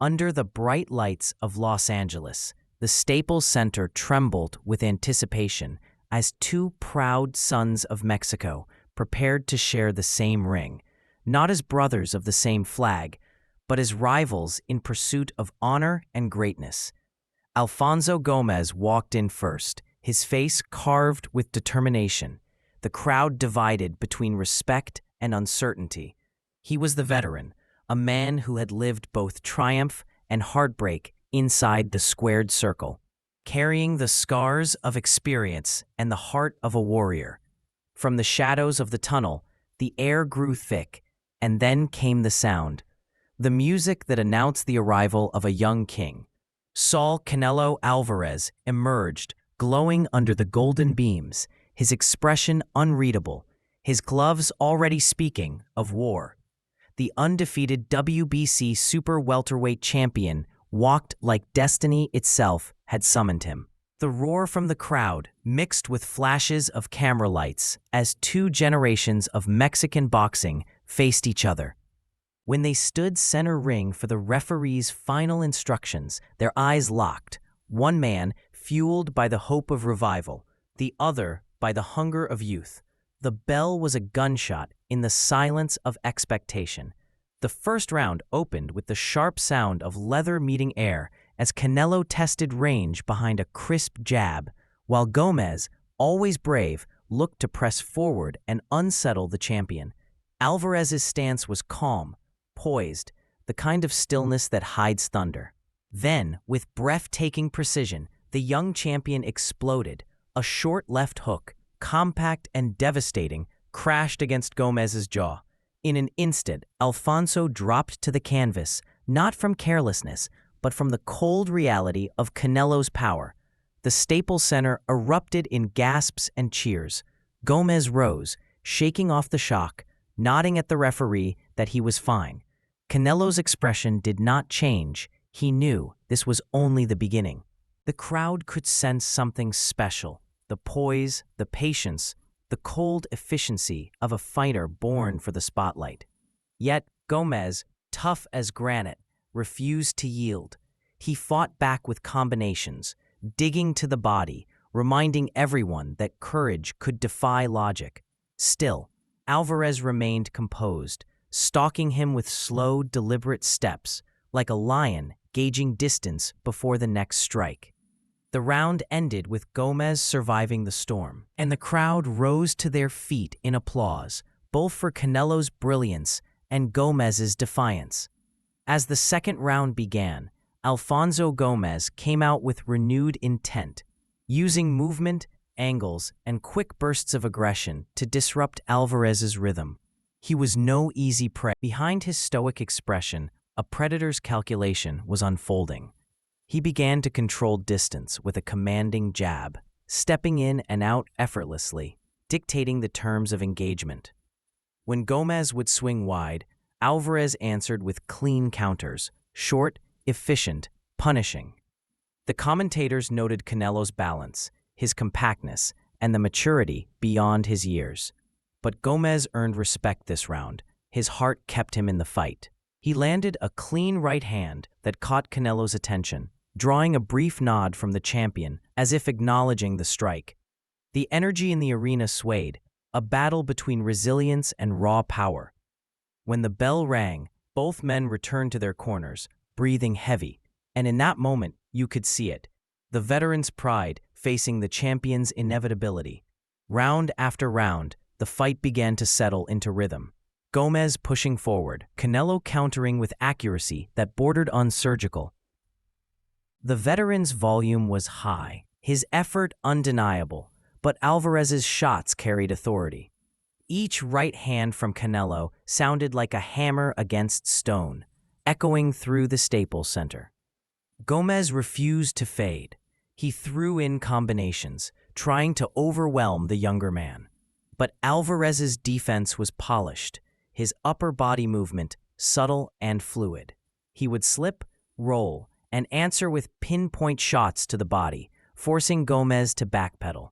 Under the bright lights of Los Angeles, the Staples Center trembled with anticipation as two proud sons of Mexico prepared to share the same ring, not as brothers of the same flag, but as rivals in pursuit of honor and greatness. Alfonso Gomez walked in first, his face carved with determination, the crowd divided between respect and uncertainty. He was the veteran, a man who had lived both triumph and heartbreak inside the squared circle, carrying the scars of experience and the heart of a warrior. From the shadows of the tunnel, the air grew thick, and then came the sound, the music that announced the arrival of a young king. Saúl Canelo Álvarez emerged, glowing under the golden beams, his expression unreadable, his gloves already speaking of war. The undefeated WBC Super Welterweight champion walked like destiny itself had summoned him. The roar from the crowd mixed with flashes of camera lights as two generations of Mexican boxing faced each other. When they stood center ring for the referee's final instructions, their eyes locked, one man fueled by the hope of revival, the other by the hunger of youth. The bell was a gunshot in the silence of expectation. The first round opened with the sharp sound of leather meeting air as Canelo tested range behind a crisp jab, while Gomez, always brave, looked to press forward and unsettle the champion. Alvarez's stance was calm, poised, the kind of stillness that hides thunder. Then, with breathtaking precision, the young champion exploded. A short left hook, compact and devastating, crashed against Gomez's jaw. In an instant, Alfonso dropped to the canvas, not from carelessness, but from the cold reality of Canelo's power. The Staples Center erupted in gasps and cheers. Gomez rose, shaking off the shock, nodding at the referee that he was fine. Canelo's expression did not change. He knew this was only the beginning. The crowd could sense something special, the poise, the patience, the cold efficiency of a fighter born for the spotlight. Yet Gomez, tough as granite, refused to yield. He fought back with combinations, digging to the body, reminding everyone that courage could defy logic. Still, Álvarez remained composed, stalking him with slow, deliberate steps, like a lion gauging distance before the next strike. The round ended with Gomez surviving the storm, and the crowd rose to their feet in applause, both for Canelo's brilliance and Gomez's defiance. As the second round began, Alfonso Gomez came out with renewed intent, using movement, angles, and quick bursts of aggression to disrupt Álvarez's rhythm. He was no easy prey. Behind his stoic expression, a predator's calculation was unfolding. He began to control distance with a commanding jab, stepping in and out effortlessly, dictating the terms of engagement. When Gomez would swing wide, Álvarez answered with clean counters, short, efficient, punishing. The commentators noted Canelo's balance, his compactness, and the maturity beyond his years. But Gomez earned respect this round. His heart kept him in the fight. He landed a clean right hand that caught Canelo's attention, drawing a brief nod from the champion as if acknowledging the strike. The energy in the arena swayed, a battle between resilience and raw power. When the bell rang, both men returned to their corners, breathing heavy, and in that moment you could see it, the veteran's pride facing the champion's inevitability. Round after round, the fight began to settle into rhythm. Gomez pushing forward, Canelo countering with accuracy that bordered on surgical. The veteran's volume was high, his effort undeniable, but Álvarez's shots carried authority. Each right hand from Canelo sounded like a hammer against stone, echoing through the Staples Center. Gomez refused to fade. He threw in combinations, trying to overwhelm the younger man. But Álvarez's defense was polished, his upper body movement subtle and fluid. He would slip, roll, and answer with pinpoint shots to the body, forcing Gomez to backpedal.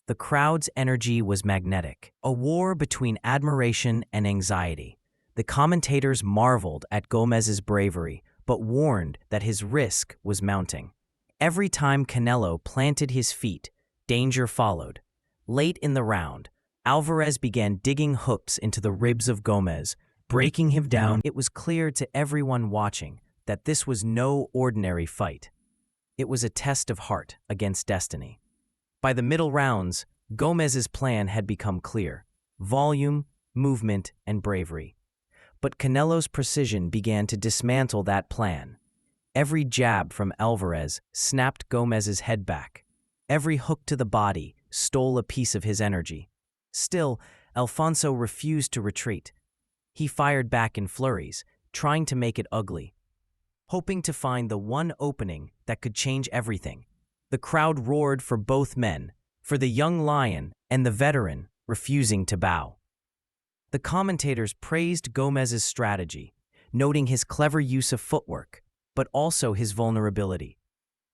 The crowd's energy was magnetic, a war between admiration and anxiety. The commentators marveled at Gomez's bravery, but warned that his risk was mounting. Every time Canelo planted his feet, danger followed. Late in the round, Alvarez began digging hooks into the ribs of Gomez, breaking him down. It was clear to everyone watching that this was no ordinary fight. It was a test of heart against destiny. By the middle rounds, Gomez's plan had become clear: volume, movement, and bravery. But Canelo's precision began to dismantle that plan. Every jab from Alvarez snapped Gomez's head back. Every hook to the body stole a piece of his energy. Still, Alfonso refused to retreat. He fired back in flurries, trying to make it ugly, hoping to find the one opening that could change everything. The crowd roared for both men, for the young lion and the veteran, refusing to bow. The commentators praised Gomez's strategy, noting his clever use of footwork, but also his vulnerability.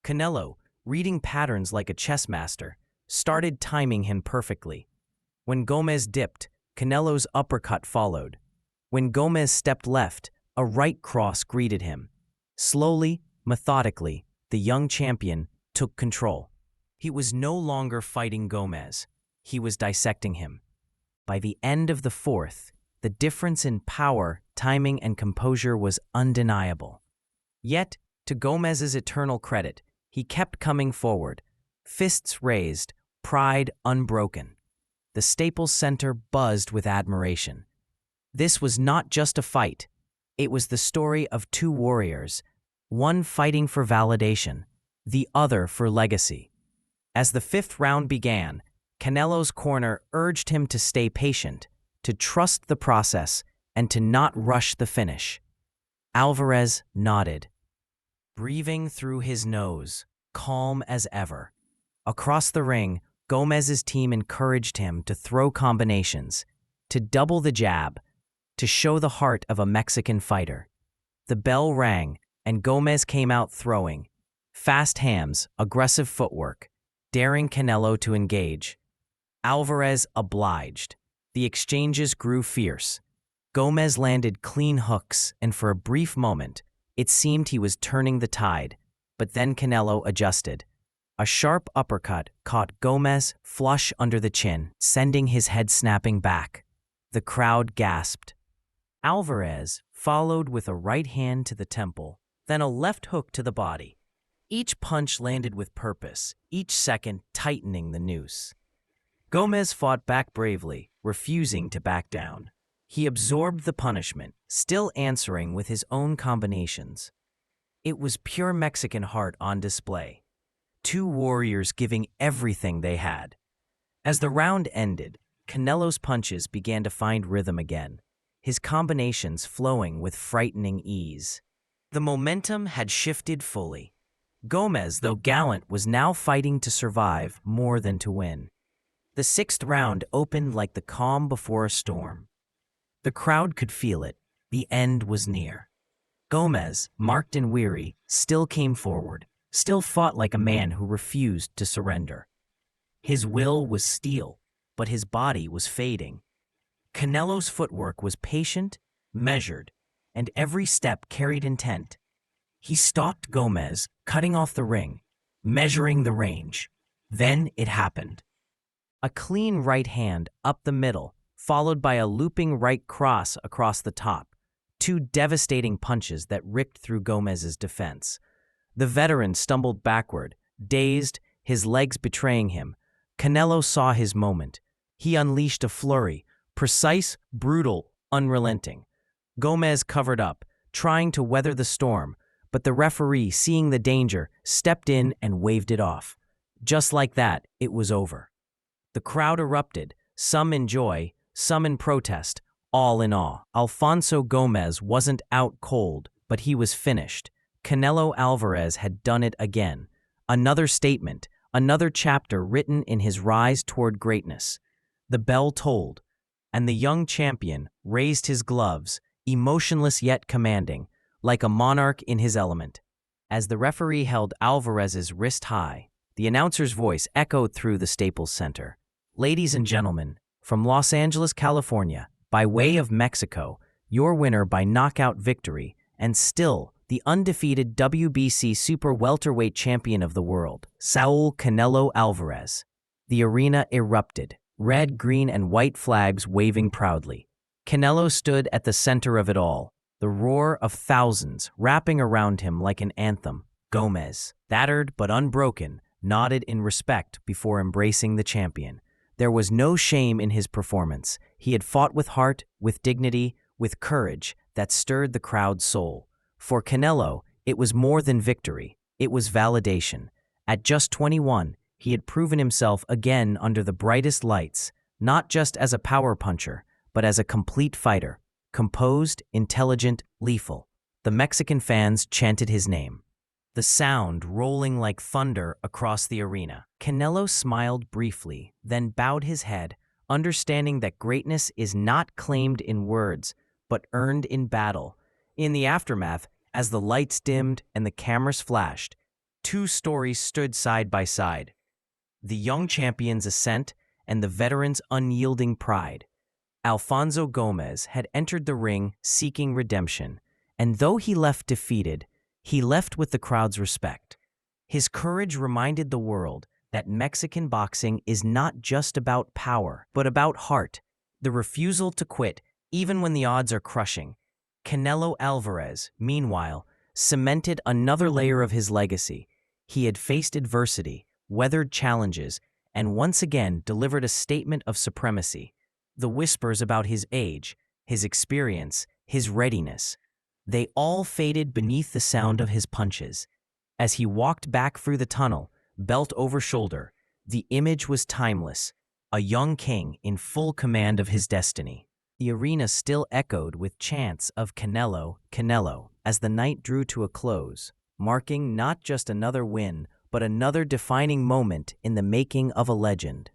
Canelo, reading patterns like a chess master, started timing him perfectly. When Gomez dipped, Canelo's uppercut followed. When Gomez stepped left, a right cross greeted him. Slowly, methodically, the young champion took control. He was no longer fighting Gomez. He was dissecting him. By the end of the fourth, the difference in power, timing, and composure was undeniable. Yet, to Gomez's eternal credit, he kept coming forward, fists raised, pride unbroken. The Staples Center buzzed with admiration. This was not just a fight. It was the story of two warriors, one fighting for validation, the other for legacy. As the fifth round began, Canelo's corner urged him to stay patient, to trust the process, and to not rush the finish. Alvarez nodded, breathing through his nose, calm as ever. Across the ring, Gomez's team encouraged him to throw combinations, to double the jab, to show the heart of a Mexican fighter. The bell rang, and Gomez came out throwing. Fast hands, aggressive footwork, daring Canelo to engage. Alvarez obliged. The exchanges grew fierce. Gomez landed clean hooks, and for a brief moment, it seemed he was turning the tide, but then Canelo adjusted. A sharp uppercut caught Gomez flush under the chin, sending his head snapping back. The crowd gasped. Alvarez followed with a right hand to the temple, then a left hook to the body. Each punch landed with purpose, each second tightening the noose. Gomez fought back bravely, refusing to back down. He absorbed the punishment, still answering with his own combinations. It was pure Mexican heart on display. Two warriors giving everything they had. As the round ended, Canelo's punches began to find rhythm again, his combinations flowing with frightening ease. The momentum had shifted fully. Gomez, though gallant, was now fighting to survive more than to win. The sixth round opened like the calm before a storm. The crowd could feel it. The end was near. Gomez, marked and weary, still came forward, still fought like a man who refused to surrender. His will was steel, but his body was fading. Canelo's footwork was patient, measured, and every step carried intent. He stalked Gomez, cutting off the ring, measuring the range. Then it happened. A clean right hand up the middle, followed by a looping right cross across the top. Two devastating punches that ripped through Gomez's defense. The veteran stumbled backward, dazed, his legs betraying him. Canelo saw his moment. He unleashed a flurry, precise, brutal, unrelenting. Gomez covered up, trying to weather the storm, but the referee, seeing the danger, stepped in and waved it off. Just like that, it was over. The crowd erupted, some in joy, some in protest, all in awe. Alfonso Gomez wasn't out cold, but he was finished. Canelo Alvarez had done it again. Another statement, another chapter written in his rise toward greatness. The bell tolled, and the young champion raised his gloves, emotionless yet commanding, like a monarch in his element. As the referee held Alvarez's wrist high, the announcer's voice echoed through the Staples Center. Ladies and gentlemen, from Los Angeles, California, by way of Mexico, your winner by knockout victory, and still the undefeated WBC Super Welterweight champion of the world, Saúl Canelo Álvarez. The arena erupted, red, green, and white flags waving proudly. Canelo stood at the center of it all, the roar of thousands wrapping around him like an anthem. Gomez, battered but unbroken, nodded in respect before embracing the champion. There was no shame in his performance. He had fought with heart, with dignity, with courage that stirred the crowd's soul. For Canelo, it was more than victory. It was validation. At just 21, he had proven himself again under the brightest lights, not just as a power puncher, but as a complete fighter, composed, intelligent, lethal. The Mexican fans chanted his name, the sound rolling like thunder across the arena. Canelo smiled briefly, then bowed his head, understanding that greatness is not claimed in words, but earned in battle. In the aftermath, as the lights dimmed and the cameras flashed, two stories stood side by side: the young champion's ascent and the veteran's unyielding pride. Alfonso Gomez had entered the ring seeking redemption, and though he left defeated, he left with the crowd's respect. His courage reminded the world that Mexican boxing is not just about power, but about heart, the refusal to quit, even when the odds are crushing. Canelo Álvarez, meanwhile, cemented another layer of his legacy. He had faced adversity, weathered challenges, and once again delivered a statement of supremacy. The whispers about his age, his experience, his readiness, they all faded beneath the sound of his punches. As he walked back through the tunnel, belt over shoulder, the image was timeless, a young king in full command of his destiny. The arena still echoed with chants of Canelo, Canelo, as the night drew to a close, marking not just another win, but another defining moment in the making of a legend.